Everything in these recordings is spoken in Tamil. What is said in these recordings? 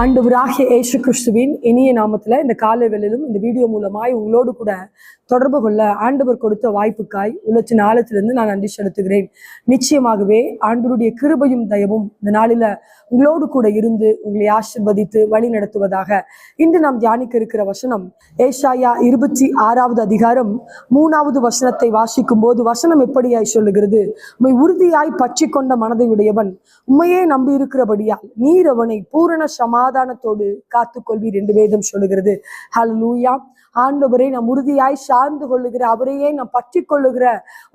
ஆண்டவராகிய இயேசு கிறிஸ்துவின் இனிய நாமத்துல இந்த காலை வேளையிலும் இந்த வீடியோ மூலமாய் உங்களோடு கூட தொடர்பு கொள்ள ஆண்டவர் கொடுத்த வாய்ப்புக்காய் உள்ளத்தின் ஆழத்திலிருந்து நான் நன்றி செலுத்துகிறேன். நிச்சயமாகவே ஆண்டவருடைய கிருபையும் தயவும் இந்த நாளில உங்களோடு கூட இருந்து உங்களை ஆசீர்வதித்து வழி நடத்துவதாக. இன்று நாம் தியானிக்க இருக்கிற வசனம் ஏசாயா 26வது அதிகாரம் 3வது வசனத்தை வாசிக்கும் போது வசனம் எப்படியாய் சொல்லுகிறது? உம்மை உறுதியாய் பற்றி கொண்ட மனதை உடையவன் உண்மையே நம்பி இருக்கிறபடியால் நீர் அவனை பூரண சமாதானத்தோடு காத்துக்கொள்வீர் என்று வேதம் சொல்லுகிறது. ஹல்லேலூயா. ஆண்டவரை நாம் உறுதியாய் சார்ந்து கொள்ளுகிற, அவரையே நாம் பற்றி கொள்ளுகிற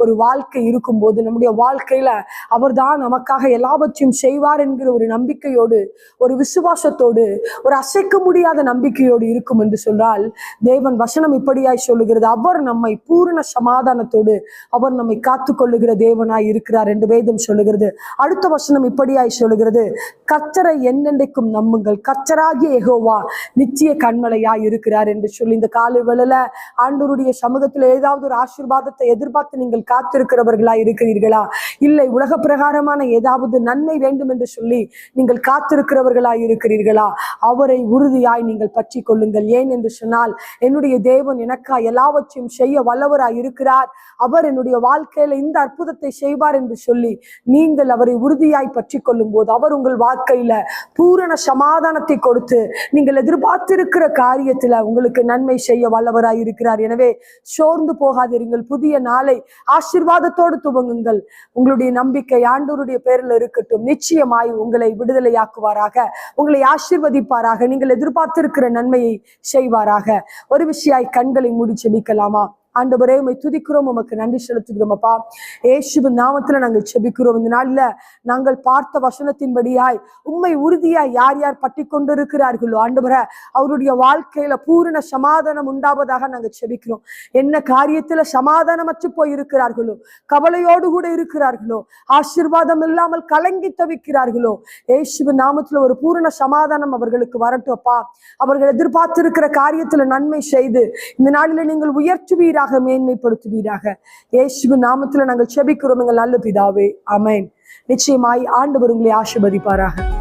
ஒரு வாழ்க்கை இருக்கும்போது நம்முடைய வாழ்க்கையில அவர்தான் நமக்காக எல்லாவற்றையும் செய்வார் என்கிற ஒரு நம்பிக்கையோடு, ஒரு விசுவாசத்தோடு, ஒரு அசைக்க முடியாத நம்பிக்கையோடு இருக்கும் என்று சொன்னால் தேவன் வசனம் இப்படியாய் சொல்லுகிறது. அவர் நம்மை பூரண சமாதானத்தோடு அவர் நம்மை காத்து கொள்ளுகிற தேவனாய் இருக்கிறார் என்று வேதம் சொல்லுகிறது. அடுத்த வசனம் இப்படியாய் சொல்லுகிறது, கர்த்தரை என்னென்றைக்கும் நம்புங்கள், கர்த்தராகிய யெகோவா நித்திய கண்மலையாய் இருக்கிறார் என்று சொல்லி இந்த காலை வேளையில ஆண்டவருடைய சமூகத்தில் ஏதாவது ஒரு ஆசீர்வாதத்தை எதிர்பார்த்து நீங்கள் காத்திருக்கிறவர்களாய் இருக்கிறீர்களா? இல்லை, உலக பிரகாரமான ஏதாவது நன்மை வேண்டும் என்று சொல்லி நீங்கள் காத்திருக்கிறவர்களாய் இருக்கிறீர்களா? அவரை உறுதியாய் நீங்கள் பற்றி கொள்ளுங்கள். ஏன் என்று சொன்னால் என்னுடைய தேவன் எனக்கா எல்லாவற்றையும் செய்ய வல்லவராய் இருக்கிறார், அவர் என்னுடைய வாழ்க்கையில இந்த அற்புதத்தை செய்வார் என்று சொல்லி நீங்கள் அவரை உறுதியாய் பற்றி கொள்ளும் போது அவர் உங்கள் வாழ்க்கையில பூரண சமாதானத்தை கொடுத்து நீங்கள் எதிர்பார்த்திருக்கிற காரியத்துல உங்களுக்கு நன்மை செய்ய வல்லவராய் இருக்கிறார். எனவே சோர்ந்து போகாதீர்கள். புதிய நாளை ஆசீர்வாதத்தோடு துவங்குங்கள். உங்களுடைய நம்பிக்கை ஆண்டவருடைய பேரில் இருக்கட்டும். நிச்சயமாய் உங்களை விடுதலையாக்குவாராக, உங்களை ஆசீர்வதிப்பாராக, நீங்கள் எதிர்பார்த்திருக்கிற நன்மையை செய்வாராக. ஒரு விஷயாய் கண்களை மூடி செபிக்கலாமா? ஆண்டவரே, உம்மை துதிக்கிறோம், உமக்கு நன்றி செலுத்துகிறோம் அப்பா. இயேசுவின் நாமத்துல நாங்கள் செபிக்கிறோம். இந்த நாள்ல நாங்கள் பார்த்த வசனத்தின்படியாய் உம்மை உறுதியாய் யார் யார் பற்றி கொண்டிருக்கிறார்களோ ஆண்டவரே, அவருடைய வாழ்க்கையில பூரண சமாதானம் உண்டாவதாக நாங்கள் செபிக்கிறோம். என்ன காரியத்துல சமாதானமற்று போய் இருக்கிறார்களோ, கவலையோடு கூட இருக்கிறார்களோ, ஆசீர்வாதம் இல்லாமல் கலங்கி தவிக்கிறார்களோ, இயேசுவின் நாமத்துல ஒரு பூரண சமாதானம் அவர்களுக்கு வரட்டும் அப்பா. அவர்கள் எதிர்பார்த்திருக்கிற காரியத்துல நன்மை செய்து இந்த நாளில நீங்கள் உயர்த்துவீராக, மேன்மைப்படுத்துவீராக. இயேசுவின் நாமத்துல நாங்கள் செபிக்கிறோம் எங்கள் நல்ல பிதாவே, ஆமென். நிச்சயமாய் ஆண்டவர் உங்களை ஆசீர்வதிப்பாராக.